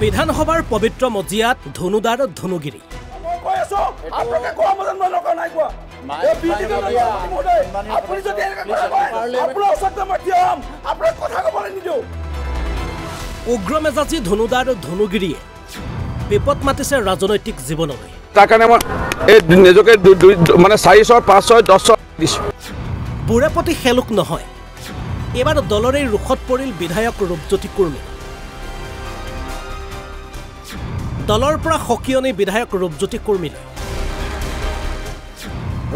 বিধানসভাৰ পবিত্ৰ মজিয়াত ধনুদাৰ ধনুগিৰি উগ্ৰমেজাজী ধনুদাৰ ধনুগিৰিয়ে বিপদ মাতিছে ৰাজনৈতিক জীৱনলৈ। তাৰ কাৰণে মই এই নিজকে মানে 4 ছয় 5 ছয় 10 ছয় দিছোঁ। বুঢ়াপতি খেলুক নহয়, এইবাৰ দলৰে ৰুখত পৰিল বিধায়ক ৰূপজ্যোতি কুৰ্মী। দলৰ পৰা সকিয়নি বিধায়ক ৰূপজ্যোতি কুৰ্মীলৈ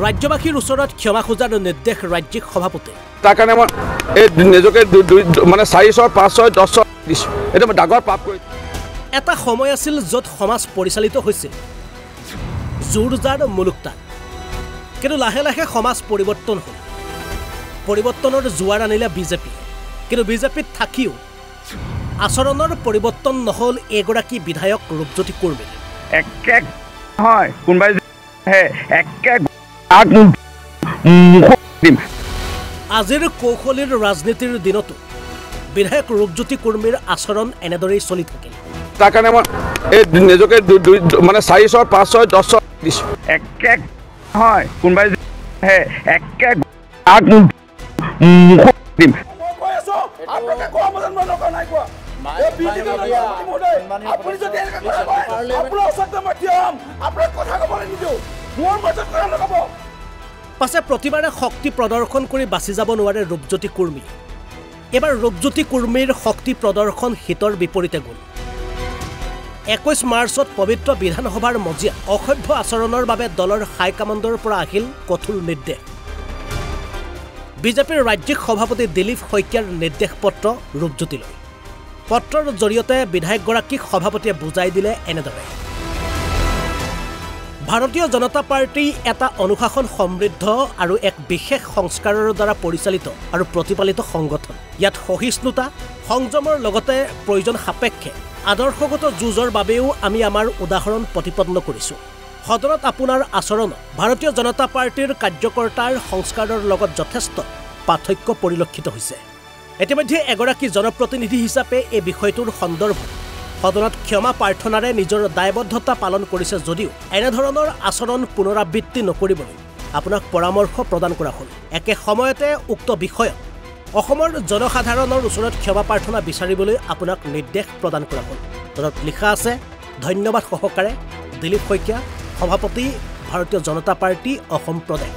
ৰাজ্যবাসীৰ ওচৰত ক্ষমা খোজাৰ নিৰ্দেশ ৰাজ্যিক সভাপতি। তাৰ কাৰণে মই এই নিজকে মানে 4 ছয় 5 ছয় 10 ছয় দিছোঁ। এইটো মই ডাঙৰ পাপ কৰি। এটা সময় আছিল য'ত সমাজ পৰিচালিত হৈছিল জোৰ যাৰ মুলুকতান, কিন্তু লাহে লাহে সমাজ পৰিৱৰ্তন হ'ল। পৰিৱৰ্তনৰ জোৱাৰ আনিলে বিজেপি, কিন্তু বিজেপিত থাকিও আচৰণৰ পৰিৱৰ্তন নহ'ল এগৰাকী বিধায়ক ৰূপজ্যোতি কুৰ্মীৰ। আজিৰ কৌশলীৰ ৰাজনীতিৰ দিনতো বিধায়ক ৰূপজ্যোতি কুৰ্মীৰ আচৰণ এনেদৰেই চলি থাকিল। তাৰ কাৰণে মই এই নিজকে মানে 4 ছয় 5 ছয় 10 ছয় দিছোঁ। পাছে প্ৰতিবাৰে শক্তি প্ৰদৰ্শন কৰি বাচি যাব নোৱাৰে ৰূপজ্যোতি কুৰ্মী। এবাৰ ৰূপজ্যোতি কুৰ্মীৰ শক্তি প্ৰদৰ্শন হিতৰ বিপৰীতে গ'ল। 21 মাৰ্চত পবিত্ৰ বিধানসভাৰ মজিয়াত অসভ্য আচৰণৰ বাবে দলৰ হাইকমাণ্ডৰ পৰা আহিল কঠোৰ নিৰ্দেশ। বিজেপিৰ ৰাজ্যিক সভাপতি দিলীপ শইকীয়াৰ নিৰ্দেশ পত্ৰ ৰূপজ্যোতিলৈ। পত্ৰৰ জৰিয়তে বিধায়কগৰাকীক সভাপতিয়ে বুজাই দিলে এনেদৰে: ভাৰতীয় জনতা পাৰ্টি এটা অনুশাসন সমৃদ্ধ আৰু এক বিশেষ সংস্কাৰৰ দ্বাৰা পৰিচালিত আৰু প্ৰতিপালিত সংগঠন। ইয়াত সহিষ্ণুতা সংযমৰ লগতে প্ৰয়োজন সাপেক্ষে আদৰ্শগত যুঁজৰ বাবেও আমি আমাৰ উদাহৰণ প্ৰতিপন্ন কৰিছোঁ। সদনত আপোনাৰ আচৰণত ভাৰতীয় জনতা পাৰ্টিৰ কাৰ্যকৰ্তাৰ সংস্কাৰৰ লগত যথেষ্ট পাৰ্থক্য পৰিলক্ষিত হৈছে। ইতিমধ্যে এগৰাকী জনপ্ৰতিনিধি হিচাপে এই বিষয়টোৰ সন্দৰ্ভত সদনত ক্ষমা প্ৰাৰ্থনাৰে নিজৰ দায়বদ্ধতা পালন কৰিছে যদিও এনেধৰণৰ আচৰণ পুনৰাবৃত্তি নকৰিবলৈ আপোনাক পৰামৰ্শ প্ৰদান কৰা হ'ল। একে সময়তে উক্ত বিষয়ত অসমৰ জনসাধাৰণৰ ওচৰত ক্ষমা প্ৰাৰ্থনা বিচাৰিবলৈ আপোনাক নিৰ্দেশ প্ৰদান কৰা হ'ল। তলত লিখা আছে, ধন্যবাদ সহকাৰে দিলীপ শইকীয়া, সভাপতি ভাৰতীয় জনতা পাৰ্টি অসম প্ৰদেশ।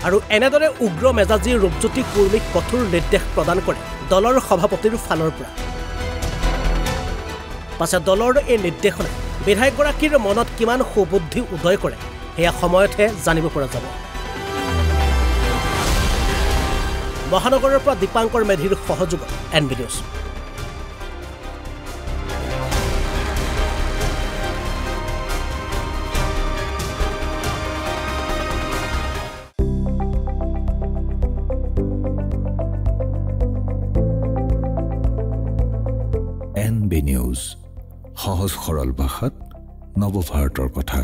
আৰু এনেদৰে উগ্ৰ মেজাজী ৰূপজ্যোতি কুৰ্মীক কঠোৰ নিৰ্দেশ প্ৰদান কৰে দলৰ সভাপতিৰ ফালৰ পৰা। পাছে দলৰ এই নিৰ্দেশনে বিধায়কগৰাকীৰ মনত কিমান সুবুদ্ধি উদয় কৰে সেয়া সময়তহে জানিব পৰা যাব। মহানগৰৰ পৰা দীপাংকৰ মেধিৰ সহযোগত NB নিউজ। NB নিউজ, সহজ সৰল ভাষাত নৱভাৰতৰ কথা।